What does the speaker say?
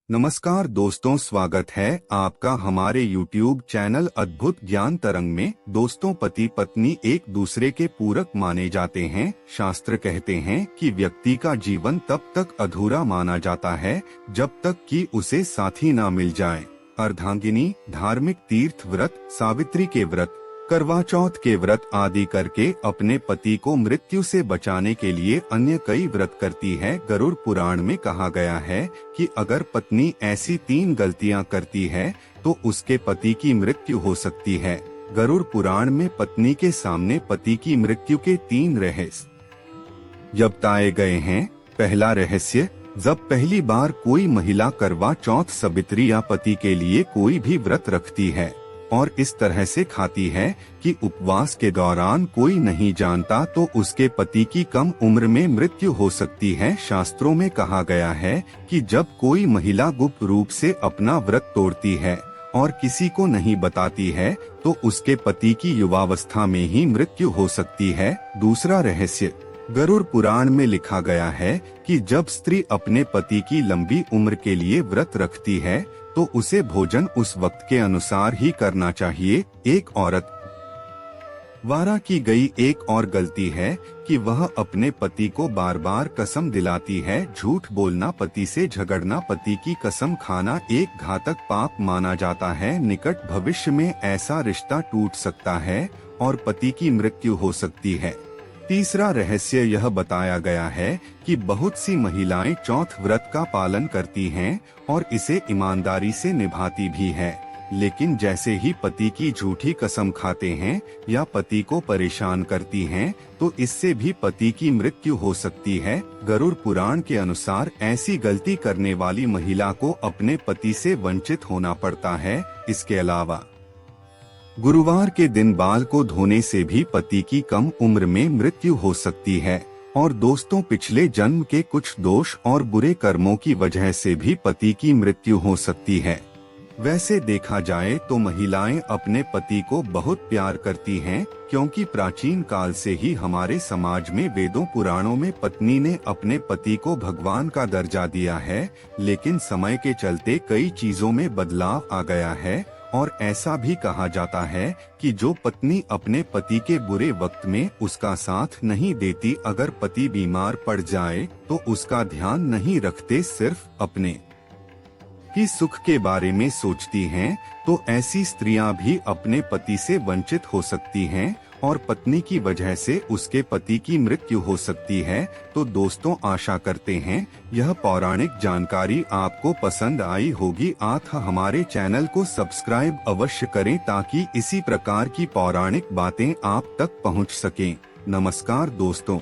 नमस्कार दोस्तों, स्वागत है आपका हमारे YouTube चैनल अद्भुत ज्ञान तरंग में। दोस्तों, पति पत्नी एक दूसरे के पूरक माने जाते हैं। शास्त्र कहते हैं कि व्यक्ति का जीवन तब तक अधूरा माना जाता है जब तक कि उसे साथी ना मिल जाए। अर्धांगिनी, धार्मिक तीर्थ व्रत, सावित्री के व्रत, करवा चौथ के व्रत आदि करके अपने पति को मृत्यु से बचाने के लिए अन्य कई व्रत करती है। गरुड़ पुराण में कहा गया है कि अगर पत्नी ऐसी 3 गलतियां करती है तो उसके पति की मृत्यु हो सकती है। गरुड़ पुराण में पत्नी के सामने पति की मृत्यु के 3 रहस्य बताए गए हैं। पहला रहस्य, जब पहली बार कोई महिला करवा चौथ, सावित्री या पति के लिए कोई भी व्रत रखती है और इस तरह से खाती है कि उपवास के दौरान कोई नहीं जानता, तो उसके पति की कम उम्र में मृत्यु हो सकती है। शास्त्रों में कहा गया है कि जब कोई महिला गुप्त रूप से अपना व्रत तोड़ती है और किसी को नहीं बताती है तो उसके पति की युवावस्था में ही मृत्यु हो सकती है। दूसरा रहस्य, गरुड़ पुराण में लिखा गया है कि जब स्त्री अपने पति की लंबी उम्र के लिए व्रत रखती है तो उसे भोजन उस वक्त के अनुसार ही करना चाहिए। एक औरत द्वारा की गई एक और गलती है कि वह अपने पति को बार बार कसम दिलाती है। झूठ बोलना, पति से झगड़ना, पति की कसम खाना एक घातक पाप माना जाता है। निकट भविष्य में ऐसा रिश्ता टूट सकता है और पति की मृत्यु हो सकती है। तीसरा रहस्य यह बताया गया है कि बहुत सी महिलाएं चौथ व्रत का पालन करती हैं और इसे ईमानदारी से निभाती भी है, लेकिन जैसे ही पति की झूठी कसम खाते हैं या पति को परेशान करती हैं तो इससे भी पति की मृत्यु हो सकती है। गरुड़ पुराण के अनुसार ऐसी गलती करने वाली महिला को अपने पति से वंचित होना पड़ता है। इसके अलावा गुरुवार के दिन बाल को धोने से भी पति की कम उम्र में मृत्यु हो सकती है। और दोस्तों, पिछले जन्म के कुछ दोष और बुरे कर्मों की वजह से भी पति की मृत्यु हो सकती है। वैसे देखा जाए तो महिलाएं अपने पति को बहुत प्यार करती हैं, क्योंकि प्राचीन काल से ही हमारे समाज में वेदों पुराणों में पत्नी ने अपने पति को भगवान का दर्जा दिया है। लेकिन समय के चलते कई चीजों में बदलाव आ गया है और ऐसा भी कहा जाता है कि जो पत्नी अपने पति के बुरे वक्त में उसका साथ नहीं देती, अगर पति बीमार पड़ जाए तो उसका ध्यान नहीं रखते, सिर्फ अपने ही सुख के बारे में सोचती हैं, तो ऐसी स्त्रियां भी अपने पति से वंचित हो सकती हैं और पत्नी की वजह से उसके पति की मृत्यु हो सकती है। तो दोस्तों, आशा करते हैं यह पौराणिक जानकारी आपको पसंद आई होगी। आप हमारे चैनल को सब्सक्राइब अवश्य करें ताकि इसी प्रकार की पौराणिक बातें आप तक पहुंच सकें। नमस्कार दोस्तों।